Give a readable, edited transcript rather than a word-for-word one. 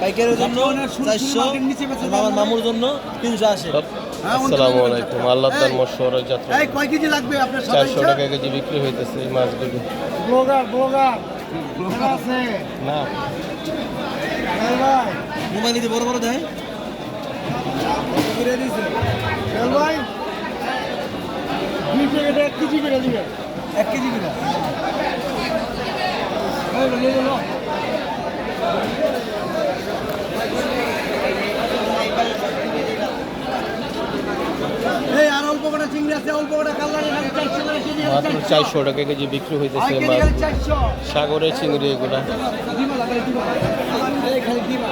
পাইকারের জন্য 400, আমার মামুর জন্য 380। আসসালামু আলাইকুম। আল্লাহ তাআলার মশওয়ারা যাত্রা কয় কেজি লাগবে আপনার? 400 টাকা কেজি বিক্রি হইতেছে এই মাছগুলো। ব্লগার আছে না ভাই, মোবাইল দিতে বড় বড় দেয় করে দিয়েছে ভাই। 2 টাকা 1 কেজি করে দিবে, 1 কেজি করে। এই আর অল্প কটা চিংড়ি আছে, অল্প কটা কালার, 400 টাকা কেজি বিক্রি হইতেছে মাছ। সাগরের চিংড়ি এগুলা। খালি দিবা